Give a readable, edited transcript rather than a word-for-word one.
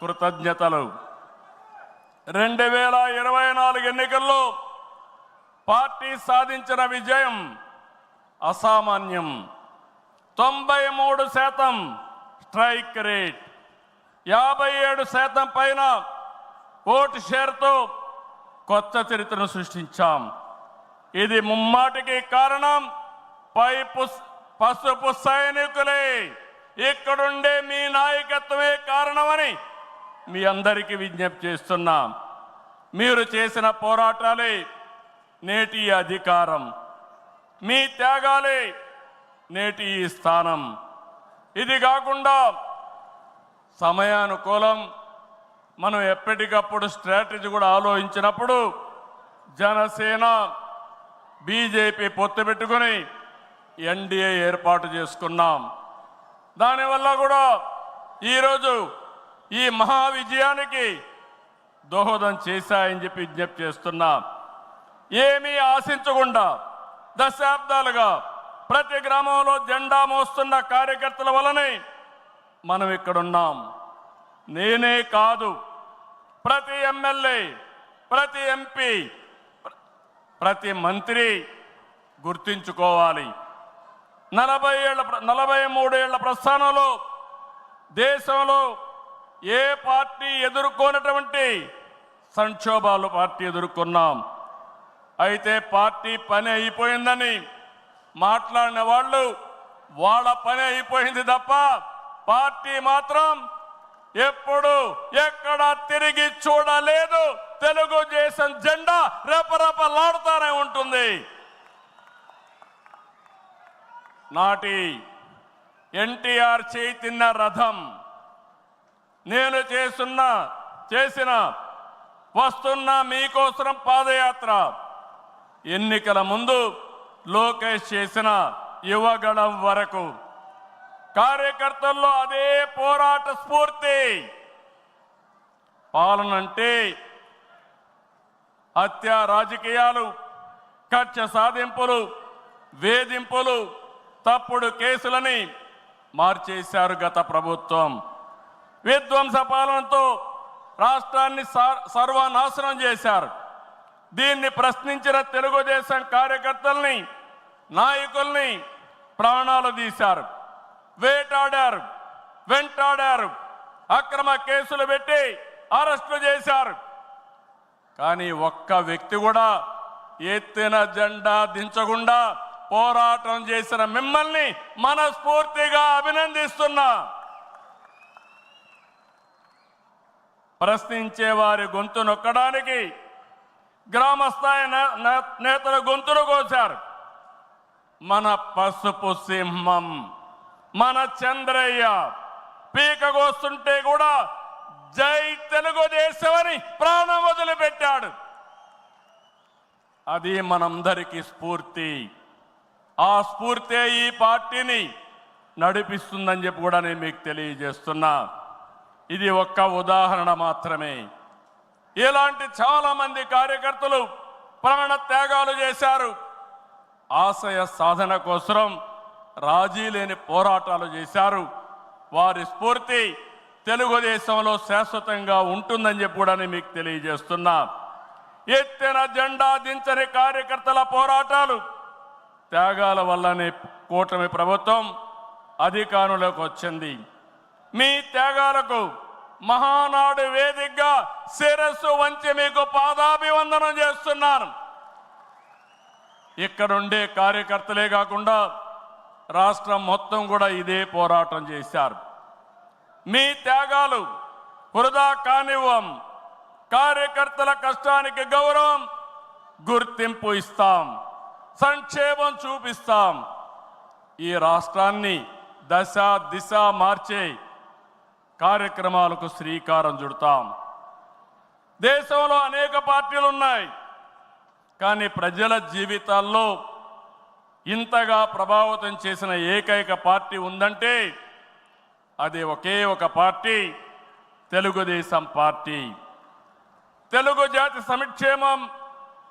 కృతజ్ఞతలు. 2024 ఎన్నికల్లో పార్టీ సాధించిన విజయం అసామాన్యం. 93% స్ట్రైక్ రేట్, 57% పైన ఓటు షేర్తో కొత్త చరిత్రను సృష్టించాం. ఇది ముమ్మాటికి కారణం పసుపు సైనికులే, ఇక్కడుండే మీ నాయకత్వమే కారణమని మీ అందరికీ విజ్ఞప్తి చేస్తున్నాం. మీరు చేసిన పోరాటాలే నేటి అధికారం, మీ త్యాగాలే నేటి ఈ స్థానం. ఇది కాకుండా సమయానుకూలం మనం ఎప్పటికప్పుడు స్ట్రాటజీ కూడా ఆలోచించినప్పుడు జనసేన బీజేపీ పొత్తు పెట్టుకొని ఎన్డీఏ ఏర్పాటు చేసుకున్నాం. దానివల్ల కూడా ఈరోజు ఈ మహా విజయానికి దోహదం చేశాయని చెప్పి విజ్ఞప్తి చేస్తున్నా. ఏమీ ఆశించకుండా దశాబ్దాలుగా ప్రతి గ్రామంలో జెండా మోస్తున్న కార్యకర్తల వలనే మనం ఇక్కడున్నాం. నేనే కాదు, ప్రతి ఎమ్మెల్యే, ప్రతి ఎంపీ, ప్రతి మంత్రి గుర్తించుకోవాలి. 43 ఏళ్ల ప్రస్థానంలో దేశంలో ఏ పార్టీ ఎదుర్కొన్నటువంటి సంక్షోభాలు పార్టీ ఎదుర్కొన్నాం. అయితే పార్టీ పని అయిపోయిందని మాట్లాడిన వాళ్ళు వాళ్ళ పని అయిపోయింది తప్ప పార్టీ మాత్రం ఎప్పుడు ఎక్కడ తిరిగి చూడలేదు. తెలుగుదేశం జెండా రెపరెపలాడుతూనే ఉంటుంది. నాటి ఎన్టీఆర్ చైతన్య రథం, నేను చేసిన వస్తున్న మీకోసం పాదయాత్ర, ఎన్నికల ముందు లోకేష్ చేసిన యువగళం వరకు కార్యకర్తల్లో అదే పోరాట స్ఫూర్తి. పాలనంటే హత్య రాజకీయాలు, కక్ష సాధింపులు, వేధింపులు, తప్పుడు కేసులని మార్చేశారు గత ప్రభుత్వం. విధ్వంస పాలనతో రాష్ట్రాన్ని సర్వనాశనం చేశారు. దీన్ని ప్రశ్నించిన తెలుగుదేశం కార్యకర్తల్ని, నాయకుల్ని ప్రాణాలు తీశారు, వేటాడారు, వెంటాడారు, అక్రమ కేసులు పెట్టి అరెస్టులు చేశారు. కానీ ఒక్క వ్యక్తి కూడా ఎత్తిన జెండా దించకుండా పోరాటం చేసిన మిమ్మల్ని మనస్ఫూర్తిగా అభినందిస్తున్నా. ప్రశ్నించే వారి గొంతు నొక్కడానికి గ్రామస్థాయి నేతల గొంతులు కోశారు. మన పసుపు సింహం, మన చంద్రయ్య పీకగోస్తుంటే కూడా జై తెలుగుదేశం అని ప్రాణం వదిలిపెట్టాడు. అది మనందరికీ స్ఫూర్తి. ఆ స్ఫూర్తే ఈ పార్టీని నడిపిస్తుందని చెప్పి కూడా నేను మీకు తెలియజేస్తున్నా. ఇది ఒక్క ఉదాహరణ మాత్రమే. ఇలాంటి చాలా మంది కార్యకర్తలు ప్రాణ త్యాగాలు చేశారు. ఆశయ సాధన కోసం రాజీ లేని పోరాటాలు చేశారు. వారి స్ఫూర్తి తెలుగుదేశంలో శాశ్వతంగా ఉంటుందని చెప్పి కూడా నేను మీకు తెలియజేస్తున్నా. ఎత్తిన జెండా దించని కార్యకర్తల పోరాటాలు, త్యాగాల వల్లనే కూటమి ప్రభుత్వం అధికారంలోకి వచ్చింది. మీ త్యాగాలకు మహానాడు వేదికగా శిరస్సు వంచి మీకు పాదాభివందనం చేస్తున్నాను. ఇక్కడుండే కార్యకర్తలే కాకుండా రాష్ట్రం మొత్తం కూడా ఇదే పోరాటం చేశారు. మీ త్యాగాలు వృధా కానివ్వం. కార్యకర్తల కష్టానికి గౌరవం, గుర్తింపు ఇస్తాం, సంక్షేమం చూపిస్తాం. ఈ రాష్ట్రాన్ని దశ దిశ మార్చే కార్యక్రమాలకు శ్రీకారం చుడతాం. దేశంలో అనేక పార్టీలు ఉన్నాయి, కానీ ప్రజల జీవితాల్లో ఇంతగా ప్రభావితం చేసిన ఏకైక పార్టీ ఉందంటే అది ఒకే ఒక పార్టీ, తెలుగుదేశం పార్టీ. తెలుగు జాతి సంక్షేమం